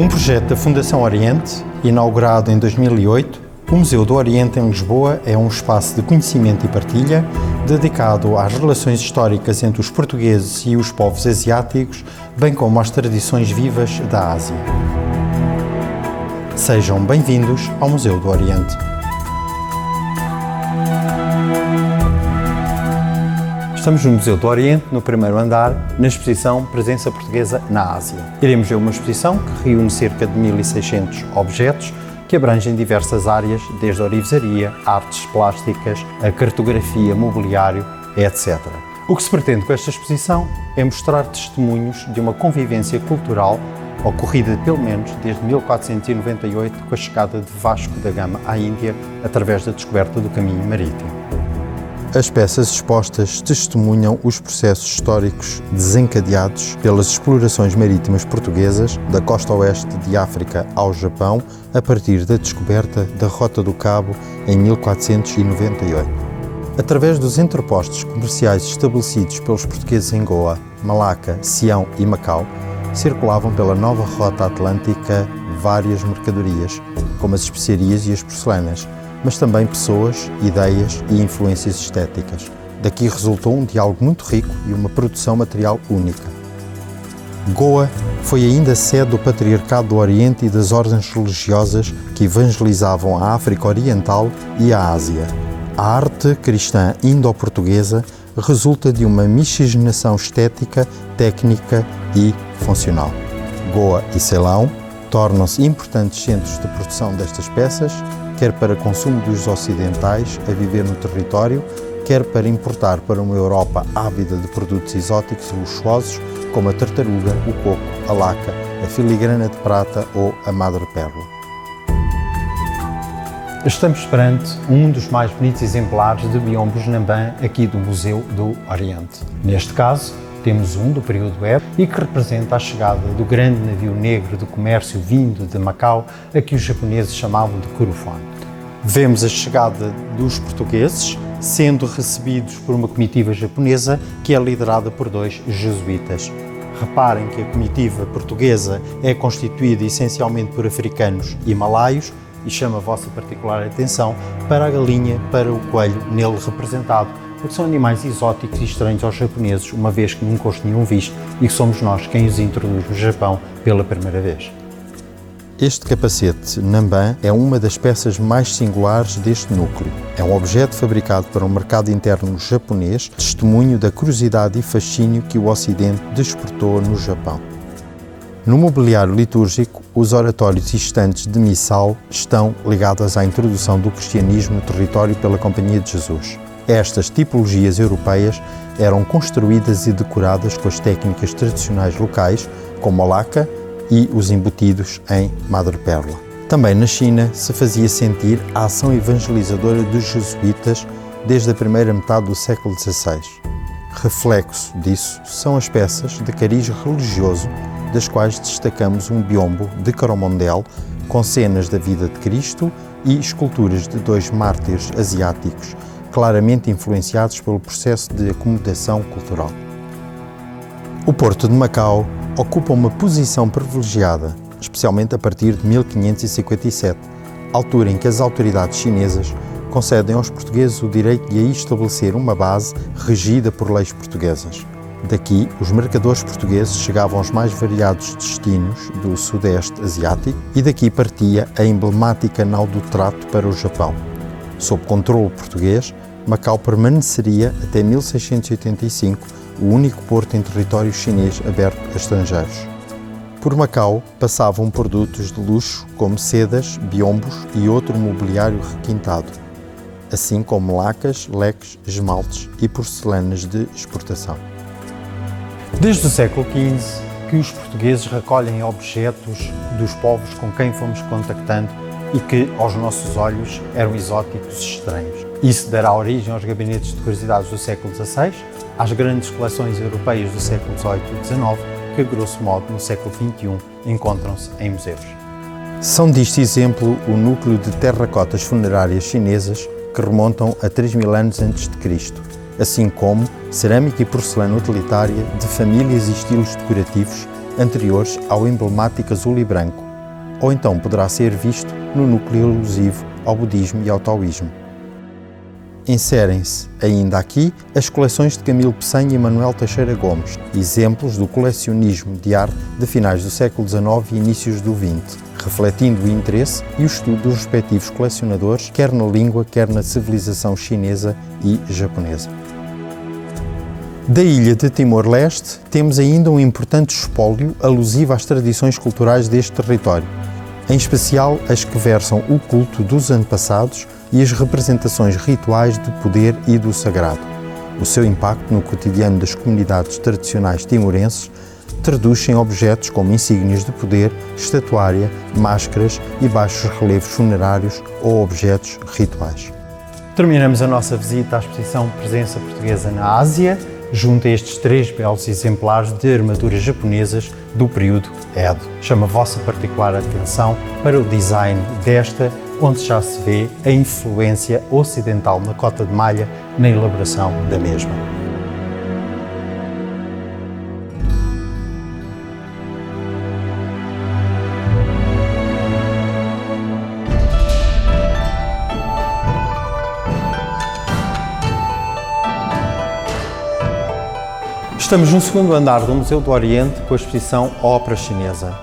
Um projeto da Fundação Oriente, inaugurado em 2008, o Museu do Oriente em Lisboa é um espaço de conhecimento e partilha dedicado às relações históricas entre os portugueses e os povos asiáticos, bem como às tradições vivas da Ásia. Sejam bem-vindos ao Museu do Oriente. Estamos no Museu do Oriente, no primeiro andar, na exposição Presença Portuguesa na Ásia. Iremos ver uma exposição que reúne cerca de 1.600 objetos que abrangem diversas áreas, desde a orivesaria, artes plásticas, a cartografia, mobiliário, etc. O que se pretende com esta exposição é mostrar testemunhos de uma convivência cultural ocorrida pelo menos desde 1498 com a chegada de Vasco da Gama à Índia através da descoberta do caminho marítimo. As peças expostas testemunham os processos históricos desencadeados pelas explorações marítimas portuguesas da costa oeste de África ao Japão a partir da descoberta da Rota do Cabo em 1498. Através dos entrepostos comerciais estabelecidos pelos portugueses em Goa, Malaca, Sião e Macau, circulavam pela nova rota atlântica várias mercadorias, como as especiarias e as porcelanas, mas também pessoas, ideias e influências estéticas. Daqui resultou um diálogo muito rico e uma produção material única. Goa foi ainda sede do Patriarcado do Oriente e das ordens religiosas que evangelizavam a África Oriental e a Ásia. A arte cristã indo-portuguesa resulta de uma miscigenação estética, técnica e funcional. Goa e Ceilão tornam-se importantes centros de produção destas peças, quer para consumo dos ocidentais a viver no território, quer para importar para uma Europa ávida de produtos exóticos e luxuosos, como a tartaruga, o coco, a laca, a filigrana de prata ou a madrepérola. Estamos perante um dos mais bonitos exemplares de biombos Namban aqui do Museu do Oriente. Neste caso, temos um do período Edo e que representa a chegada do grande navio negro de comércio vindo de Macau, a que os japoneses chamavam de Kurofan. Vemos a chegada dos portugueses, sendo recebidos por uma comitiva japonesa que é liderada por 2 jesuítas. Reparem que a comitiva portuguesa é constituída essencialmente por africanos e malaios e chama a vossa particular atenção para a galinha, para o coelho nele representado, porque são animais exóticos e estranhos aos japoneses, uma vez que nunca os tinham visto e que somos nós quem os introduz no Japão pela primeira vez. Este capacete Namban é uma das peças mais singulares deste núcleo. É um objeto fabricado para um mercado interno japonês, testemunho da curiosidade e fascínio que o Ocidente despertou no Japão. No mobiliário litúrgico, os oratórios e estantes de missal estão ligados à introdução do cristianismo no território pela Companhia de Jesus. Estas tipologias europeias eram construídas e decoradas com as técnicas tradicionais locais, como a laca e os embutidos em madrepérola. Também na China se fazia sentir a ação evangelizadora dos jesuítas desde a primeira metade do século XVI. Reflexo disso são as peças de cariz religioso, das quais destacamos um biombo de Coromandel com cenas da vida de Cristo e esculturas de 2 mártires asiáticos, claramente influenciados pelo processo de acomodação cultural. O Porto de Macau ocupa uma posição privilegiada, especialmente a partir de 1557, altura em que as autoridades chinesas concedem aos portugueses o direito de aí estabelecer uma base regida por leis portuguesas. Daqui, os mercadores portugueses chegavam aos mais variados destinos do Sudeste Asiático e daqui partia a emblemática nau do trato para o Japão. Sob controle português, Macau permaneceria até 1685 o único porto em território chinês aberto a estrangeiros. Por Macau passavam produtos de luxo como sedas, biombos e outro mobiliário requintado, assim como lacas, leques, esmaltes e porcelanas de exportação. Desde o século XV que os portugueses recolhem objetos dos povos com quem fomos contactando e que, aos nossos olhos, eram exóticos e estranhos. Isso dará origem aos gabinetes de curiosidades do século XVI, às grandes coleções europeias do século XVIII e XIX, que, grosso modo, no século XXI, encontram-se em museus. São disto exemplo o núcleo de terracotas funerárias chinesas que remontam a 3.000 anos antes de Cristo, assim como cerâmica e porcelana utilitária de famílias e estilos decorativos anteriores ao emblemático azul e branco, ou então poderá ser visto no núcleo alusivo ao budismo e ao taoísmo. Inserem-se ainda aqui as coleções de Camilo Peçanha e Manuel Teixeira Gomes, exemplos do colecionismo de arte de finais do século XIX e inícios do XX, refletindo o interesse e o estudo dos respectivos colecionadores, quer na língua, quer na civilização chinesa e japonesa. Da ilha de Timor-Leste, temos ainda um importante espólio alusivo às tradições culturais deste território, em especial as que versam o culto dos antepassados e as representações rituais de poder e do sagrado. O seu impacto no cotidiano das comunidades tradicionais timorenses traduz-se em objetos como insígnias de poder, estatuária, máscaras e baixos relevos funerários ou objetos rituais. Terminamos a nossa visita à exposição Presença Portuguesa na Ásia, junto a estes 3 belos exemplares de armaduras japonesas do período Edo. Chama a vossa particular atenção para o design desta, onde já se vê a influência ocidental na cota de malha na elaboração da mesma. Estamos no segundo andar do Museu do Oriente com a exposição Ópera Chinesa.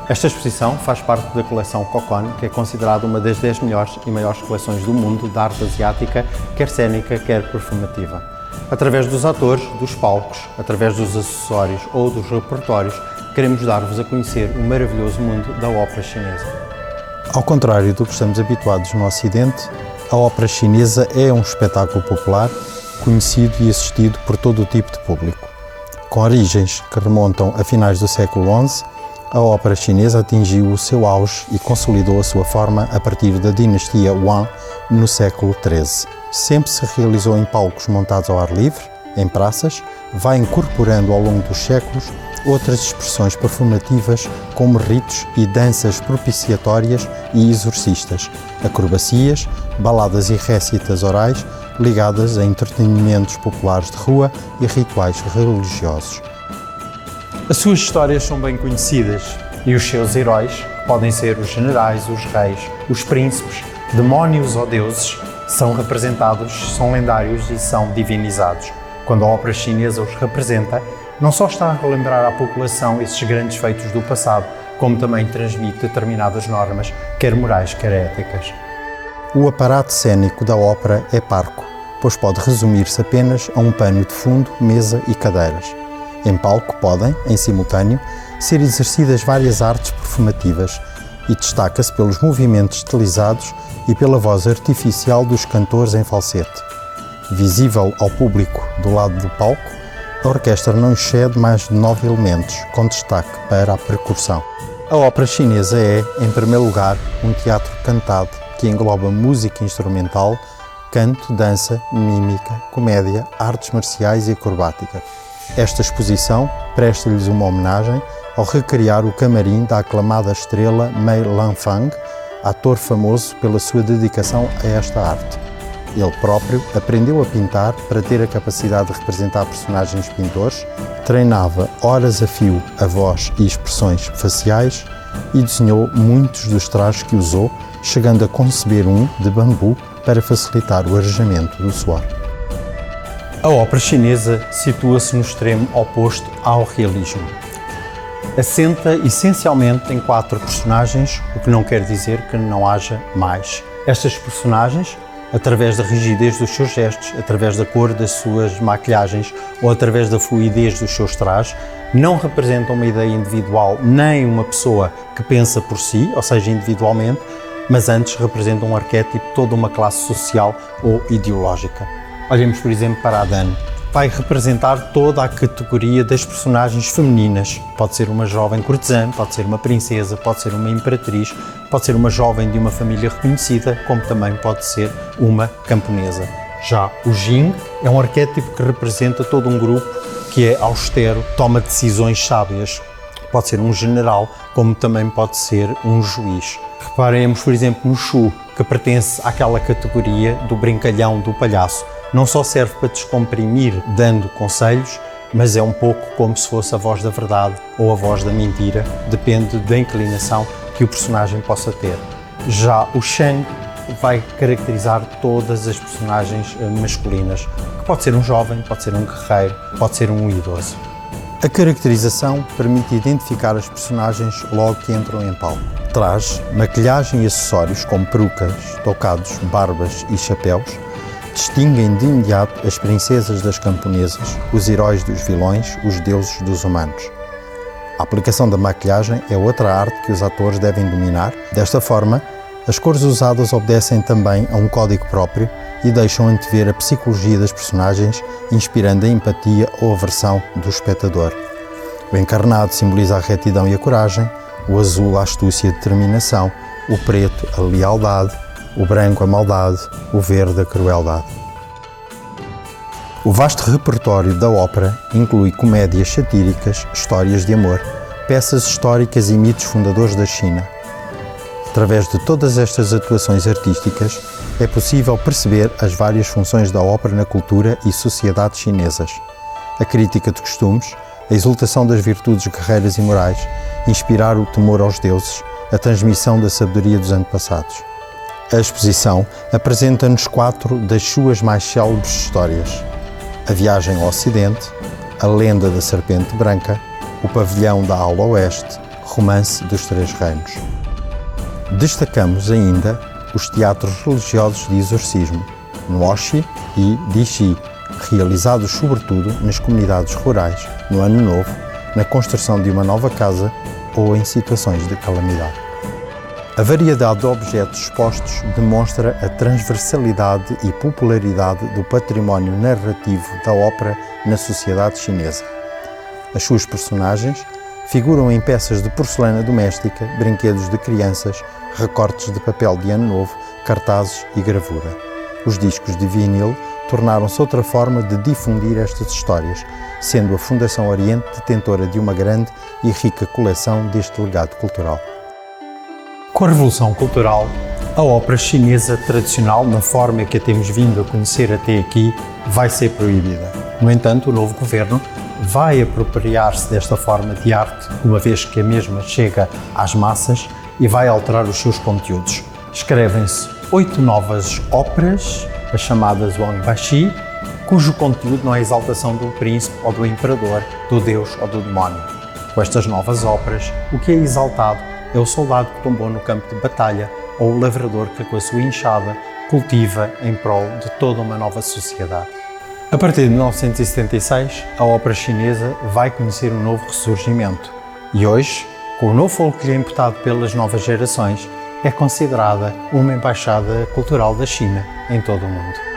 Esta exposição faz parte da coleção Cocon, que é considerada uma das 10 melhores e maiores coleções do mundo de arte asiática, quer cênica, quer performativa. Através dos atores, dos palcos, através dos acessórios ou dos repertórios, queremos dar-vos a conhecer o maravilhoso mundo da ópera chinesa. Ao contrário do que estamos habituados no Ocidente, a ópera chinesa é um espetáculo popular, conhecido e assistido por todo o tipo de público. Com origens que remontam a finais do século XI, a ópera chinesa atingiu o seu auge e consolidou a sua forma a partir da dinastia Yuan no século XIII. Sempre se realizou em palcos montados ao ar livre, em praças, vai incorporando ao longo dos séculos outras expressões performativas como ritos e danças propiciatórias e exorcistas, acrobacias, baladas e récitas orais ligadas a entretenimentos populares de rua e rituais religiosos. As suas histórias são bem conhecidas e os seus heróis, que podem ser os generais, os reis, os príncipes, demónios ou deuses, são representados, são lendários e são divinizados. Quando a ópera chinesa os representa, não só está a relembrar à população esses grandes feitos do passado, como também transmite determinadas normas, quer morais, quer éticas. O aparato cênico da ópera é parco, pois pode resumir-se apenas a um pano de fundo, mesa e cadeiras. Em palco podem, em simultâneo, ser exercidas várias artes performativas e destaca-se pelos movimentos estilizados e pela voz artificial dos cantores em falsete. Visível ao público do lado do palco, a orquestra não excede mais de 9 elementos, com destaque para a percussão. A ópera chinesa é, em primeiro lugar, um teatro cantado que engloba música instrumental, canto, dança, mímica, comédia, artes marciais e acrobática. Esta exposição presta-lhes uma homenagem ao recriar o camarim da aclamada estrela Mei Lanfang, ator famoso pela sua dedicação a esta arte. Ele próprio aprendeu a pintar para ter a capacidade de representar personagens pintores, treinava horas a fio a voz e expressões faciais e desenhou muitos dos trajes que usou, chegando a conceber um de bambu para facilitar o arejamento do suor. A ópera chinesa situa-se no extremo oposto ao realismo. Assenta essencialmente em 4 personagens, o que não quer dizer que não haja mais. Estas personagens, através da rigidez dos seus gestos, através da cor das suas maquilhagens ou através da fluidez dos seus trajes, não representam uma ideia individual nem uma pessoa que pensa por si, ou seja, individualmente, mas antes representam um arquétipo de toda uma classe social ou ideológica. Olhemos, por exemplo, para a Dan. Vai representar toda a categoria das personagens femininas. Pode ser uma jovem cortesã, pode ser uma princesa, pode ser uma imperatriz, pode ser uma jovem de uma família reconhecida, como também pode ser uma camponesa. Já o Jing é um arquétipo que representa todo um grupo que é austero, toma decisões sábias. Pode ser um general, como também pode ser um juiz. Reparemos, por exemplo, no Shu, que pertence àquela categoria do brincalhão, do palhaço. Não só serve para descomprimir dando conselhos, mas é um pouco como se fosse a voz da verdade ou a voz da mentira, depende da inclinação que o personagem possa ter. Já o Shang vai caracterizar todas as personagens masculinas, que pode ser um jovem, pode ser um guerreiro, pode ser um idoso. A caracterização permite identificar as personagens logo que entram em palco. Traje, maquilhagem e acessórios como perucas, tocados, barbas e chapéus distinguem de imediato as princesas das camponesas, os heróis dos vilões, os deuses dos humanos. A aplicação da maquilhagem é outra arte que os atores devem dominar. Desta forma, as cores usadas obedecem também a um código próprio e deixam antever a psicologia das personagens, inspirando a empatia ou aversão do espectador. O encarnado simboliza a retidão e a coragem, o azul a astúcia e a determinação, o preto a lealdade, o branco a maldade, o verde a crueldade. O vasto repertório da ópera inclui comédias satíricas, histórias de amor, peças históricas e mitos fundadores da China. Através de todas estas atuações artísticas, é possível perceber as várias funções da ópera na cultura e sociedade chinesas. A crítica de costumes, a exaltação das virtudes guerreiras e morais, inspirar o temor aos deuses, a transmissão da sabedoria dos antepassados. A exposição apresenta-nos 4 das suas mais célebres histórias: a viagem ao Ocidente, a lenda da Serpente Branca, o pavilhão da Aula Oeste, romance dos Três Reinos. Destacamos ainda os teatros religiosos de exorcismo, Nuoshi e Dixi, realizados sobretudo nas comunidades rurais, no Ano Novo, na construção de uma nova casa ou em situações de calamidade. A variedade de objetos expostos demonstra a transversalidade e popularidade do património narrativo da ópera na sociedade chinesa. As suas personagens figuram em peças de porcelana doméstica, brinquedos de crianças, recortes de papel de Ano Novo, cartazes e gravura. Os discos de vinil tornaram-se outra forma de difundir estas histórias, sendo a Fundação Oriente detentora de uma grande e rica coleção deste legado cultural. Com a Revolução Cultural, a ópera chinesa tradicional, na forma que a temos vindo a conhecer até aqui, vai ser proibida. No entanto, o novo governo vai apropriar-se desta forma de arte, uma vez que a mesma chega às massas, e vai alterar os seus conteúdos. Escrevem-se 8 novas óperas, as chamadas Wangbashi, cujo conteúdo não é a exaltação do príncipe ou do imperador, do deus ou do demónio. Com estas novas óperas, o que é exaltado é o soldado que tombou no campo de batalha ou o lavrador que, com a sua enxada, cultiva em prol de toda uma nova sociedade. A partir de 1976, a ópera chinesa vai conhecer um novo ressurgimento e hoje, com o novo folclore importado pelas novas gerações, é considerada uma embaixada cultural da China em todo o mundo.